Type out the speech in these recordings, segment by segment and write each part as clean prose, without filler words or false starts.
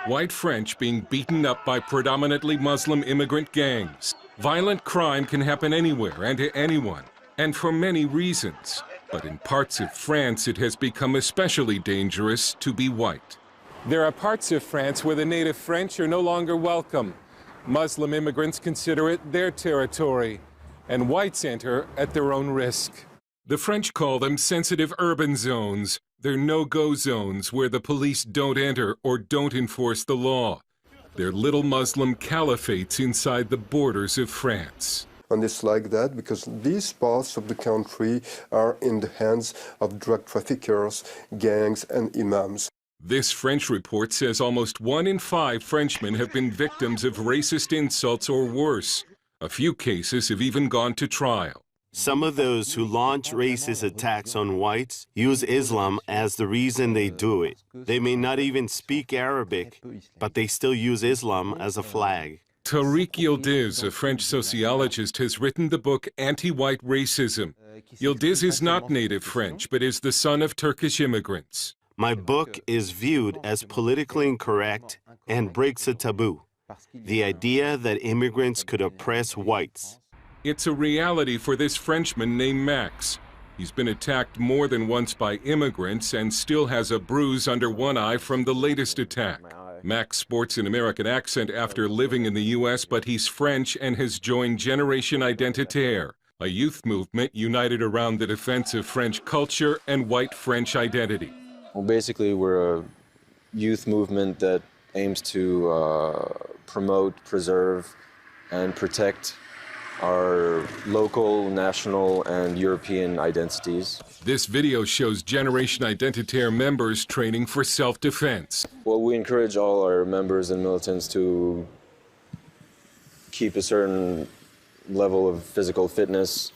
White French being beaten up by predominantly Muslim immigrant gangs. Violent crime can happen anywhere and to anyone, and for many reasons. But in parts of France, it has become especially dangerous to be white. There are parts of France where the native French are no longer welcome. Muslim immigrants consider it their territory, and whites enter at their own risk. The French call them sensitive urban zones. They're no-go zones where the police don't enter or don't enforce the law. They're little Muslim caliphates inside the borders of France. And it's like that because these parts of the country are in the hands of drug traffickers, gangs, and imams. This French report says almost 1 in 5 Frenchmen have been victims of racist insults or worse. A few cases have even gone to trial. Some of those who launch racist attacks on whites use Islam as the reason they do it. They may not even speak Arabic, but they still use Islam as a flag. Tariq Yildiz, a French sociologist, has written the book Anti-White Racism. Yildiz is not native French, but is the son of Turkish immigrants. My book is viewed as politically incorrect and breaks a taboo, the idea that immigrants could oppress whites. It's a reality for this Frenchman named Max. He's been attacked more than once by immigrants and still has a bruise under one eye from the latest attack. Max sports an American accent after living in the U.S., but he's French and has joined Generation Identitaire, a youth movement united around the defense of French culture and white French identity. Well, basically, we're a youth movement that aims to promote, preserve, and protect our local, national, and European identities. This video shows Generation Identitaire members training for self-defense. Well, we encourage all our members and militants to keep a certain level of physical fitness.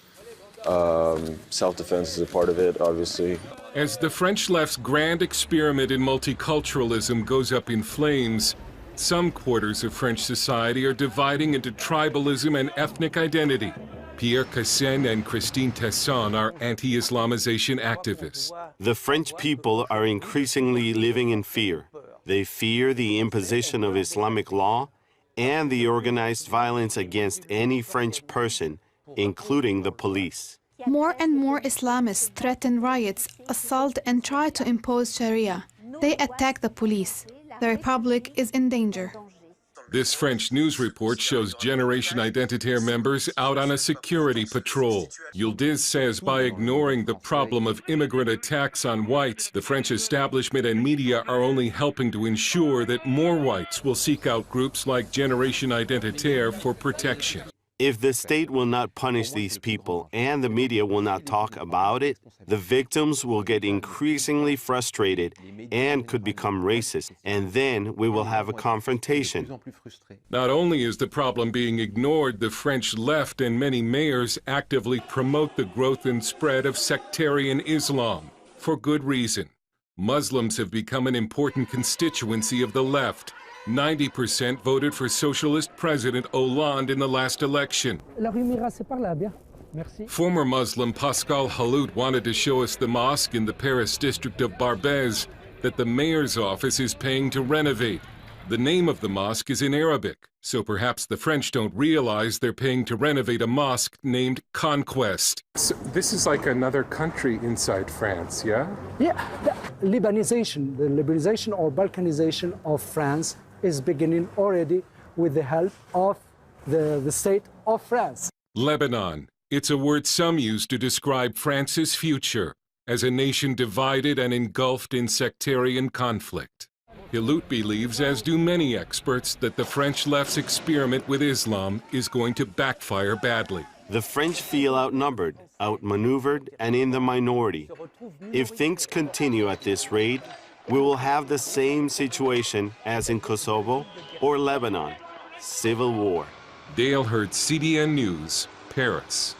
Self-defense is a part of it, obviously. As the French left's grand experiment in multiculturalism goes up in flames, some quarters of French society are dividing into tribalism and ethnic identity. Pierre Cassen and Christine Tesson are anti-Islamization activists. The French people are increasingly living in fear. They fear the imposition of Islamic law and the organized violence against any French person, including the police. More and more Islamists threaten riots, assault, and try to impose Sharia. They attack the police. The Republic is in danger. This French news report shows Generation Identitaire members out on a security patrol. Yildiz says by ignoring the problem of immigrant attacks on whites, the French establishment and media are only helping to ensure that more whites will seek out groups like Generation Identitaire for protection. If the state will not punish these people and the media will not talk about it, the victims will get increasingly frustrated and could become racist, and then we will have a confrontation. Not only is the problem being ignored, the French left and many mayors actively promote the growth and spread of sectarian Islam, for good reason. Muslims have become an important constituency of the left. 90% voted for Socialist President Hollande in the last election. Former Muslim Pascal Halout wanted to show us the mosque in the Paris district of Barbès that the mayor's office is paying to renovate. The name of the mosque is in Arabic, so perhaps the French don't realize they're paying to renovate a mosque named Conquest. So this is like another country inside France, yeah? Yeah, the Libanization, the liberalization or Balkanization of France is beginning already with the help of the state of France. Lebanon. It's a word some use to describe France's future as a nation divided and engulfed in sectarian conflict. Halout believes, as do many experts, that the French left's experiment with Islam is going to backfire badly. The French feel outnumbered, outmaneuvered, and in the minority. If things continue at this rate, we will have the same situation as in Kosovo or Lebanon, civil war. Dale Hurd, CBN News, Paris.